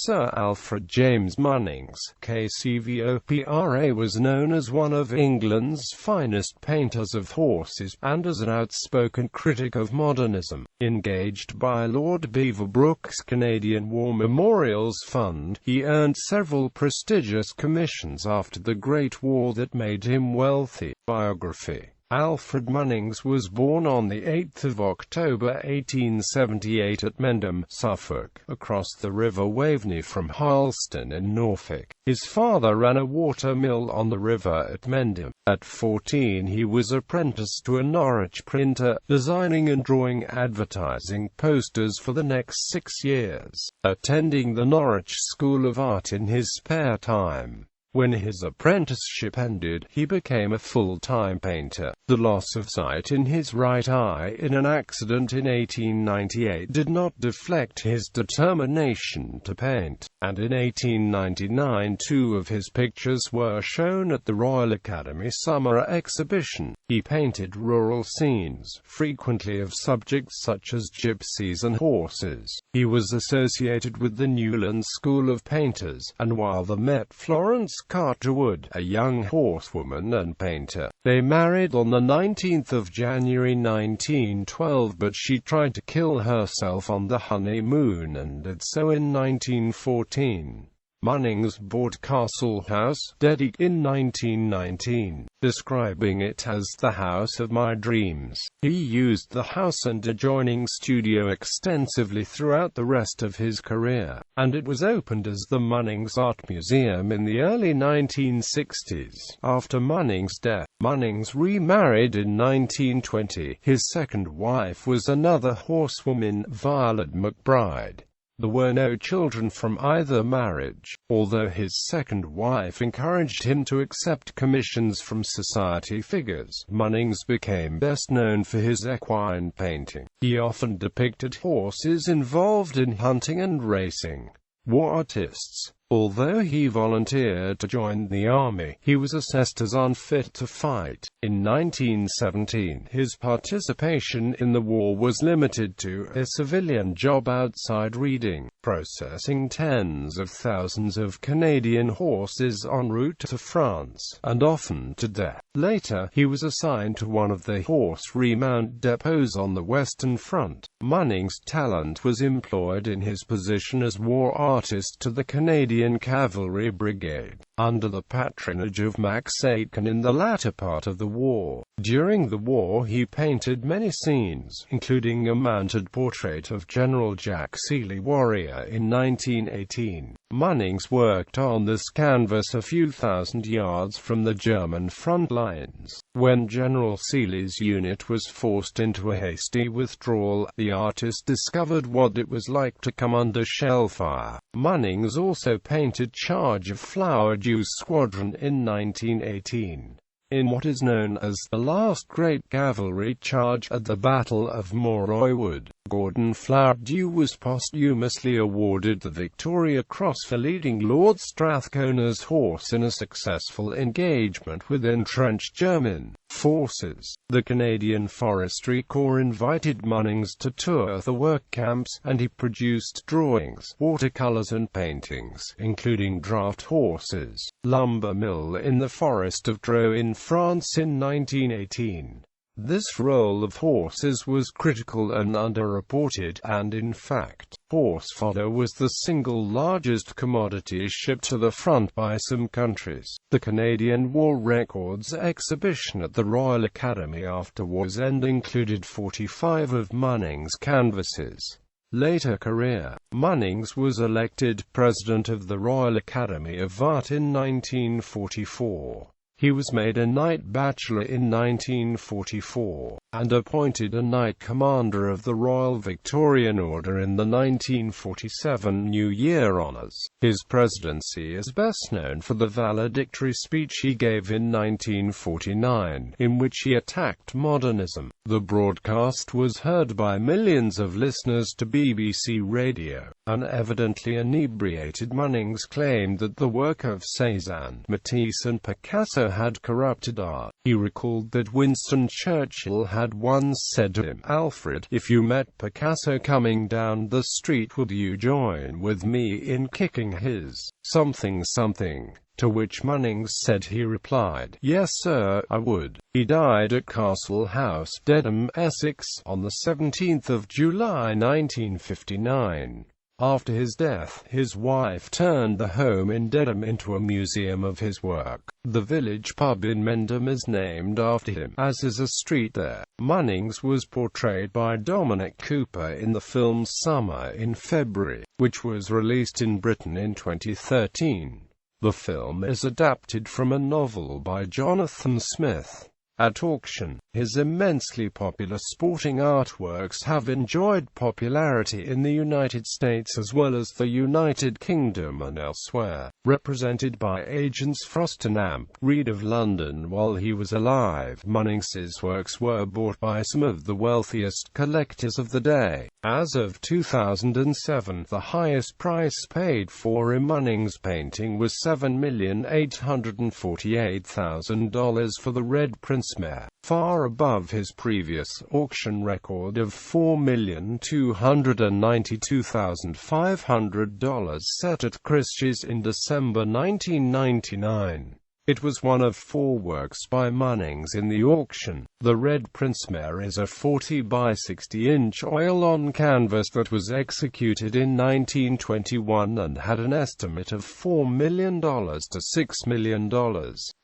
Sir Alfred James Munnings, KCVO was known as one of England's finest painters of horses, and as an outspoken critic of modernism. Engaged by Lord Beaverbrook's Canadian War Memorials Fund, he earned several prestigious commissions after the Great War that made him wealthy. Biography. Alfred Munnings was born on 8 October 1878 at Mendham, Suffolk, across the River Waveney from Harleston in Norfolk. His father ran a water mill on the river at Mendham. At 14 he was apprenticed to a Norwich printer, designing and drawing advertising posters for the next 6 years, attending the Norwich School of Art in his spare time. When his apprenticeship ended, he became a full-time painter. The loss of sight in his right eye in an accident in 1898 did not deflect his determination to paint, and in 1899 two of his pictures were shown at the Royal Academy Summer Exhibition. He painted rural scenes, frequently of subjects such as gypsies and horses. He was associated with the Newland School of Painters, and while they met Florence Carterwood, a young horsewoman and painter. They married on the 19th of January 1912, but she tried to kill herself on the honeymoon and did so in 1914. Munnings bought Castle House, Deddick, in 1919, describing it as the house of my dreams. He used the house and adjoining studio extensively throughout the rest of his career, and it was opened as the Munnings Art Museum in the early 1960s. After Munnings' death, Munnings remarried in 1920. His second wife was another horsewoman, Violet McBride. There were no children from either marriage, although his second wife encouraged him to accept commissions from society figures. Munnings became best known for his equine painting. He often depicted horses involved in hunting and racing. War artists. Although he volunteered to join the army, he was assessed as unfit to fight. In 1917, his participation in the war was limited to a civilian job outside Reading, processing tens of thousands of Canadian horses en route to France, and often to death. Later, he was assigned to one of the horse remount depots on the Western Front. Munnings' talent was employed in his position as war artist to the Canadian Cavalry Brigade, under the patronage of Max Aitken in the latter part of the war. During the war he painted many scenes, including a mounted portrait of General Jack Seeley Warrior in 1918. Munnings worked on this canvas a few thousand yards from the German front lines. When General Seeley's unit was forced into a hasty withdrawal, the artist discovered what it was like to come under shell fire. Munnings also painted Charge of Flower Dew's Squadron in 1918. In what is known as the last great cavalry charge at the Battle of Moroi Wood, Gordon Flowerdew was posthumously awarded the Victoria Cross for leading Lord Strathcona's horse in a successful engagement with entrenched German forces. The Canadian Forestry Corps invited Munnings to tour the work camps, and he produced drawings, watercolors and paintings, including draft horses. Lumber mill in the Forest of Dreux in France in 1918. This role of horses was critical and underreported, and in fact, horse fodder was the single largest commodity shipped to the front by some countries. The Canadian War Records exhibition at the Royal Academy after war's end included 45 of Munnings' canvases. Later career. Munnings was elected President of the Royal Academy of Art in 1944. He was made a Knight Bachelor in 1944, and appointed a Knight Commander of the Royal Victorian Order in the 1947 New Year Honours. His presidency is best known for the valedictory speech he gave in 1949, in which he attacked modernism. The broadcast was heard by millions of listeners to BBC Radio. An evidently inebriated Munnings claimed that the work of Cézanne, Matisse and Picasso Picasso had corrupted art. He recalled that Winston Churchill had once said to him, "Alfred, if you met Picasso coming down the street, would you join with me in kicking his something something?" To which Munnings said he replied, "Yes sir, I would." He died at Castle House, Dedham, Essex, on the 17th of July 1959. After his death, his wife turned the home in Dedham into a museum of his work. The village pub in Mendham is named after him, as is a street there. Munnings was portrayed by Dominic Cooper in the film Summer in February, which was released in Britain in 2013. The film is adapted from a novel by Jonathan Smith. At auction, his immensely popular sporting artworks have enjoyed popularity in the United States as well as the United Kingdom and elsewhere. Represented by agents Frost and Amp Reed of London while he was alive, Munnings's works were bought by some of the wealthiest collectors of the day. As of 2007, the highest price paid for a Munnings painting was $7,848,000 for the Red Prince Mare, far above his previous auction record of $4,292,500 set at Christie's in December 1999. It was one of 4 works by Munnings in the auction. The Red Prince Mare is a 40 by 60-inch oil-on canvas that was executed in 1921 and had an estimate of $4 million to $6 million.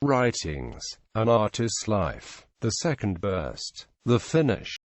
Writings: An Artist's Life, The Second Burst, The Finish,